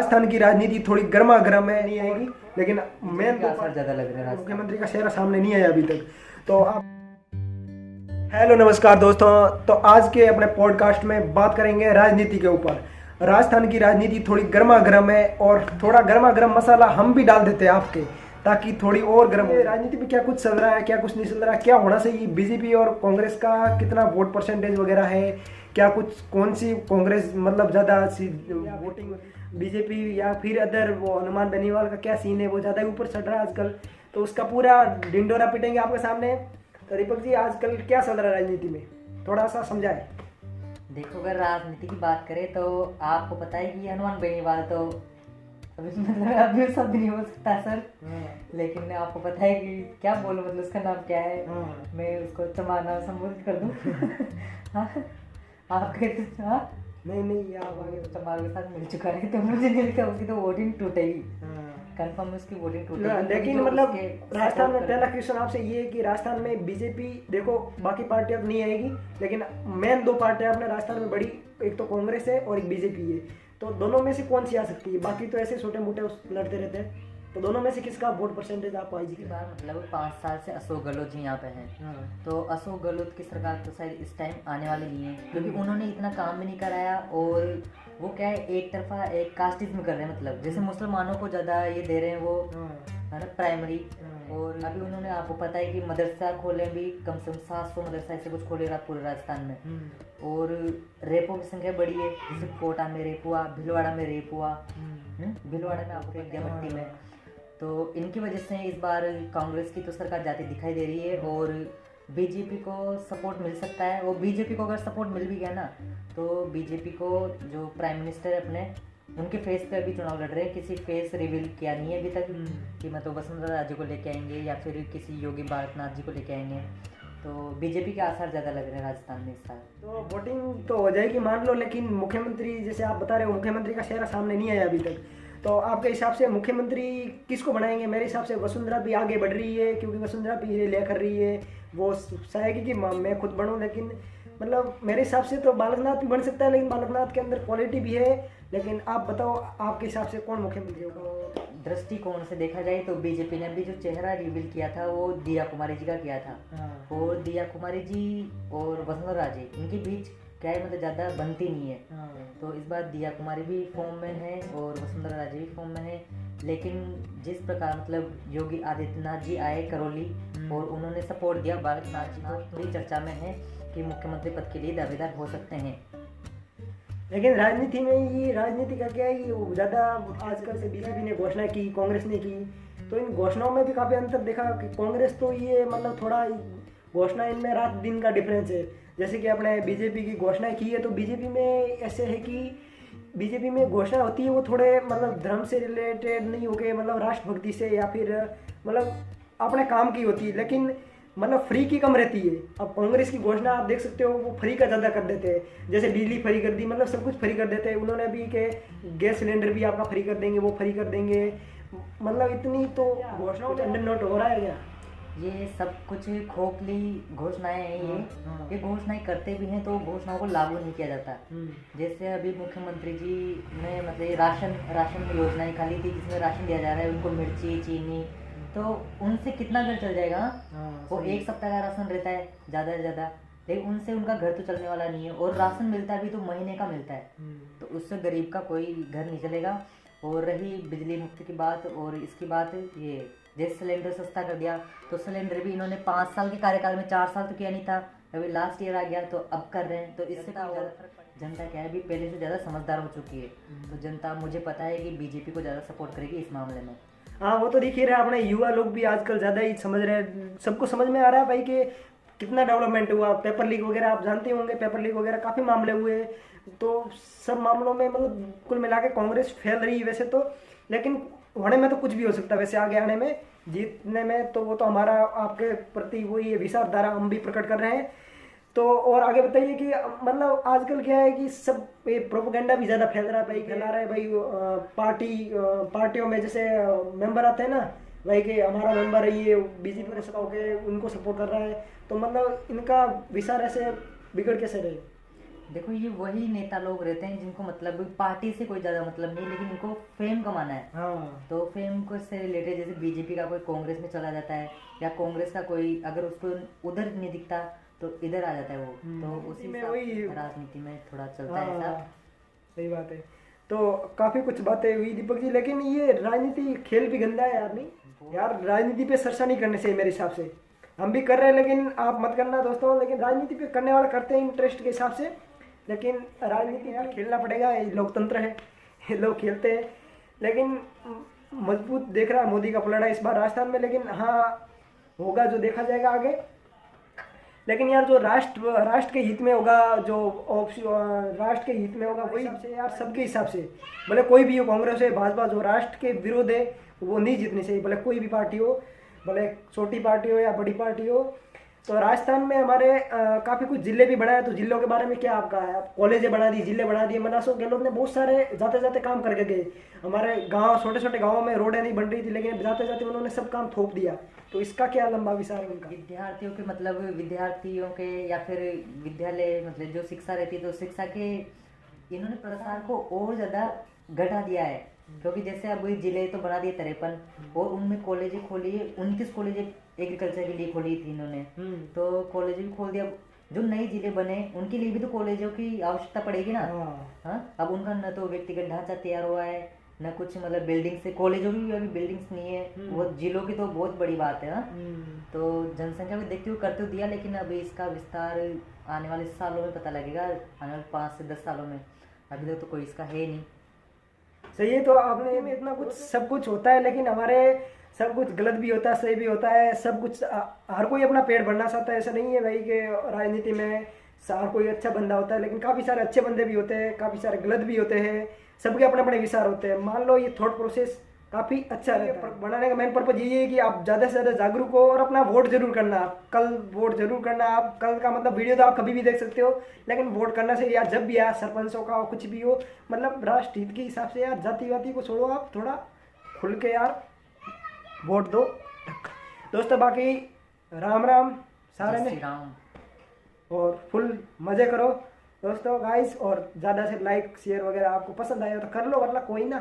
राजस्थान की राजनीति थोड़ी गर्मा गर्म है, नहीं आएगी, लेकिन मेन तो असर ज्यादा लग रहा है मुख्यमंत्री का चेहरा सामने नहीं आया अभी तक। तो आप हेलो नमस्कार दोस्तों, तो आज के अपने पॉडकास्ट में बात करेंगे राजनीति के ऊपर। राजस्थान की राजनीति थोड़ी गर्मा गर्म है और थोड़ा गर्मा गर्म मसाला हम भी डाल देते हैं आपके, ताकि थोड़ी और गर्म हो। राजनीति में क्या कुछ चल रहा है, क्या कुछ नहीं चल रहा है, क्या होना चाहिए, बीजेपी और कांग्रेस का कितना वोट परसेंटेज वगैरह है, क्या कुछ कौन सी कांग्रेस मतलब ज़्यादा वोटिंग, बीजेपी या फिर अदर वो हनुमान बेनीवाल का क्या सीन है, वो ज़्यादा ऊपर चढ़ रहा है आजकल। तो उसका पूरा डिंडोरा पिटेंगे आपके सामने। तो दीपक जी, आजकल क्या चल रहा है राजनीति में, थोड़ा सा समझाए। देखो, अगर राजनीति की बात करें तो आपको पता है कि हनुमान बेनीवाल तो अभी शब्द नहीं हो सकता सर, लेकिन आपको पता है कि क्या बोलूं, मतलब उसका नाम क्या है। मैं उसको चमाना संबोधित कर दूं। हाँ, आप कहते हाँ नहीं आप आगे चमार के साथ मिल चुका है, तो मुझे नहीं लगता उसकी तो वोटिंग टूटेगी, कंफर्म उसकी वोटिंग टूटेगी। लेकिन मतलब राजस्थान में पहला क्वेश्चन आपसे ये है कि राजस्थान में बीजेपी, देखो बाकी पार्टियां तो नहीं आएगी, लेकिन मेन दो पार्टियां अपने राजस्थान में बड़ी, एक तो कांग्रेस है और एक बीजेपी है। तो दोनों में से कौन सी आ सकती है? बाकी तो ऐसे छोटे मोटे लड़ते रहते हैं, तो दोनों में से किसका वोट परसेंटेज आप आएगी? की बार मतलब 5 साल से अशोक गहलोत जी यहाँ पे हैं। तो अशोक गहलोत की सरकार तो शायद इस टाइम आने वाली नहीं है, क्योंकि उन्होंने इतना काम भी नहीं कराया, और वो क्या है, एक तरफा एक कास्टिज्म कर रहे हैं, मतलब जैसे मुसलमानों को ज़्यादा ये दे रहे हैं वो, है ना, प्राइमरी। और अभी उन्होंने, आपको पता है कि मदरसा खोले भी, कम से कम 700 मदरसा ऐसे कुछ खोले पूरे राजस्थान में। और रेपो की संख्या बढ़ी है, जैसे कोटा में रेप हुआ, भीलवाड़ा में रेप हुआ, भीलवाड़ा में आपको एक भट्टी में। तो इनकी वजह से इस बार कांग्रेस की तो सरकार जाती दिखाई दे रही है, और बीजेपी को सपोर्ट मिल सकता है। और बीजेपी को अगर सपोर्ट मिल भी गया ना, तो बीजेपी को जो प्राइम मिनिस्टर है अपने, उनके फेस पे अभी चुनाव लड़ रहे हैं, किसी फेस रिवील किया नहीं है अभी तक कि मतलब वसुंधरा राजे को लेके आएंगे या फिर किसी योगी बालकनाथ जी को लेके आएंगे। तो बीजेपी के आसार ज़्यादा लग रहे हैं राजस्थान में इस साल। तो वोटिंग तो हो जाएगी मान लो, लेकिन मुख्यमंत्री जैसे आप बता रहे हो, मुख्यमंत्री का चेहरा सामने नहीं आया अभी तक। तो आपके हिसाब से मुख्यमंत्री किसको बनाएंगे? मेरे हिसाब से वसुंधरा भी आगे बढ़ रही है, क्योंकि वसुंधरा भी ये ले कर रही है, वो चाहेगी कि मैं खुद बढ़ूँ। लेकिन मतलब मेरे हिसाब से तो बालकनाथ भी बन सकता है, लेकिन बालकनाथ के अंदर क्वालिटी भी है। लेकिन आप बताओ, आपके हिसाब से कौन मुख्यमंत्री होगा? दृष्टिकोण से देखा जाए तो बीजेपी ने अभी जो चेहरा रिवील किया था वो दिया कुमारी जी का किया था। और दिया कुमारी जी और वसुंधरा राजे, इनके बीच क्या है, मतलब ज़्यादा बनती नहीं है। तो इस बार दिया कुमारी भी फॉर्म में है और वसुंधरा राजे भी फॉर्म में है। लेकिन जिस प्रकार मतलब योगी आदित्यनाथ जी आए करौली और उन्होंने सपोर्ट दिया बालकनाथ जी को, थोड़ी चर्चा में है कि मुख्यमंत्री पद के लिए दावेदार हो सकते हैं। लेकिन राजनीति में ये राजनीति का क्या है कि ज़्यादा आजकल से बीजेपी ने घोषणा की, कांग्रेस ने की, तो इन घोषणाओं में भी काफ़ी अंतर देखा कि कांग्रेस तो ये मतलब थोड़ा घोषणा इनमें रात दिन का डिफरेंस है। जैसे कि अपने बीजेपी की घोषणा की है, तो बीजेपी में ऐसे है कि बीजेपी में घोषणा होती है वो थोड़े मतलब धर्म से रिलेटेड नहीं होके, मतलब राष्ट्रभक्ति से या फिर मतलब अपने काम की होती है, लेकिन मतलब फ्री की कम रहती है। अब कांग्रेस की घोषणा आप देख सकते हो, वो फ्री का ज़्यादा कर देते हैं, जैसे बिजली फ्री कर दी, मतलब सब कुछ फ्री कर देते हैं। उन्होंने अभी के गैस सिलेंडर भी आपका फ्री कर देंगे, वो फ्री कर देंगे, मतलब इतनी तो घोषणाओं में अंडर नोट हो रहा है क्या? ये सब कुछ खोखली घोषणाएं हैं। ये घोषणाएं करते भी हैं तो घोषणाओं को लागू नहीं किया जाता। जैसे अभी मुख्यमंत्री जी ने मतलब राशन योजना निकाली थी, जिसमें राशन दिया जा रहा है उनको, मिर्ची चीनी, तो उनसे कितना घर चल जाएगा? वो एक सप्ताह का राशन रहता है ज़्यादा से ज़्यादा, लेकिन उनसे उनका घर तो चलने वाला नहीं है। और राशन मिलता भी तो महीने का मिलता है, तो उससे गरीब का कोई घर नहीं चलेगा। और रही बिजली मुफ्त की बात और इसकी बात, ये जैसे सिलेंडर सस्ता कर दिया, तो सिलेंडर भी इन्होंने 5 साल के कार्यकाल में 4 साल तो किया नहीं था, अभी लास्ट ईयर आ गया तो अब कर रहे हैं। तो इससे जनता क्या है, अभी पहले से ज़्यादा समझदार हो चुकी है। तो जनता, मुझे पता है कि बीजेपी को ज़्यादा सपोर्ट करेगी इस मामले में। हाँ, वो तो दिख ही रहा है, अपने युवा लोग भी आजकल ज़्यादा ही समझ रहे हैं, सबको समझ में आ रहा है भाई कि कितना डेवलपमेंट हुआ। पेपर लीक वगैरह आप जानते होंगे, पेपर लीक वगैरह काफ़ी मामले हुए, तो सब मामलों में मतलब कुल मिला के कांग्रेस फैल रही है वैसे तो, लेकिन होने में तो कुछ भी हो सकता है वैसे, आगे आने में, जीतने में तो वो तो हमारा आपके प्रति वही विचारधारा हम भी प्रकट कर रहे हैं। तो और आगे बताइए कि मतलब आजकल क्या है कि सब प्रोपोगंडा भी ज़्यादा फैल रहा है भाई, फैला रहा है भाई, पार्टियों में जैसे मेंबर आते हैं ना भाई, कि हमारा मेंबर है ये बीजेपी को सपोर्ट उनको सपोर्ट कर रहा है, तो मतलब इनका विचार ऐसे बिगड़ कैसे रहे? देखो ये वही नेता लोग रहते हैं जिनको मतलब पार्टी से कोई ज्यादा मतलब नहीं, लेकिन इनको फेम कमाना है। हाँ तो फेम को से रिलेटेड जैसे बीजेपी का कोई कांग्रेस में चला जाता है, या कांग्रेस का कोई अगर उसको उधर नहीं दिखता तो इधर आ जाता है वो। तो उसी में हिसाब वही से राजनीति में थोड़ा चलता है ऐसा। हाँ सही बात है। तो काफी कुछ बातें हुई दीपक जी, लेकिन ये राजनीति खेल भी गंदा है यार। नहीं यार, राजनीति पे चर्चा नहीं करनी चाहिए मेरे हिसाब से। हम भी कर रहे हैं लेकिन आप मत करना दोस्तों। लेकिन राजनीति पे करने वाले करते हैं इंटरेस्ट के हिसाब से, लेकिन राजनीति यार खेलना पड़ेगा, ये लोकतंत्र है, ये लोग खेलते हैं। लेकिन मजबूत देख रहा है मोदी का पलड़ा इस बार राजस्थान में। लेकिन हाँ होगा जो देखा जाएगा आगे। लेकिन यार जो राष्ट्र के हित में होगा, जो राष्ट्र के हित में होगा वही से यार, सबके हिसाब से। भले कोई भी हो, कांग्रेस है, भाजपा, जो राष्ट्र के विरोध है वो नहीं जीतनी चाहिए, भले कोई भी पार्टी हो, भले छोटी पार्टी हो या बड़ी पार्टी हो। तो राजस्थान में हमारे काफ़ी कुछ जिले भी बनाए। तो जिलों के बारे में क्या आपका है? आप कॉलेजें बना दी, जिले बना दिए। मनासो गहलोत ने बहुत सारे जाते जाते काम करके गए। हमारे गांव, छोटे छोटे गांवों में रोडें नहीं बन रही थी, लेकिन जाते जाते उन्होंने सब काम थोप दिया। तो इसका क्या लंबा विचार है उनका? विद्यार्थियों के मतलब विद्यार्थियों के या फिर विद्यालय मतलब जो शिक्षा रहती है, तो शिक्षा के इन्होंने प्रसार को और ज़्यादा घटा दिया है। क्योंकि जैसे अब वही जिले तो बना दिए 53, और उनमें कॉलेजें खोली है 29 कॉलेजें एग्रीकल्चर के लिए खोली थी इन्होंने। तो कॉलेज भी खोल दिया। जो नए जिले बने उनके लिए भी तो कॉलेजों की आवश्यकता पड़ेगी ना। हाँ, अब उनका न तो व्यक्तिगत ढांचा तैयार हुआ है, न कुछ मतलब बिल्डिंग से। कॉलेजों में भी अभी बिल्डिंग्स नहीं है। वो जिलों की तो बहुत बड़ी बात है। हाँ, तो जनसंख्या भी देखते हुए करते हुए दिया, लेकिन अभी इसका विस्तार आने वाले सालों में पता लगेगा, आने वाले 5 से 10 सालों में। अभी तक तो कोई इसका है नहीं। सही है। तो आपने में इतना कुछ सब कुछ होता है, लेकिन हमारे सब कुछ गलत भी होता है, सही भी होता है। सब कुछ हर कोई अपना पेट भरना चाहता है, ऐसा नहीं है भाई कि राजनीति में हर कोई अच्छा बंदा होता है। लेकिन काफ़ी सारे अच्छे बंदे भी होते हैं, काफ़ी सारे गलत भी होते हैं। सबके अपने अपने विचार होते हैं। मान लो ये थॉट प्रोसेस काफ़ी अच्छा रहता है। बनाने का मेन पर्पज यही है कि आप ज़्यादा से ज़्यादा जागरूक हो और अपना वोट जरूर करना। कल वोट जरूर करना। आप कल का मतलब वीडियो तो आप कभी भी देख सकते हो, लेकिन वोट करना से यार जब भी यार सरपंचों का हो, कुछ भी हो, मतलब राष्ट्र हित के हिसाब से यार जाति वाति को छोड़ो, आप थोड़ा खुल के यार वोट दो दोस्तों। बाकी राम राम सारे जय में, श्री राम। और फुल मजे करो दोस्तों गाइस। और ज़्यादा से लाइक शेयर वगैरह आपको पसंद आया तो कर लो, वरना कोई ना।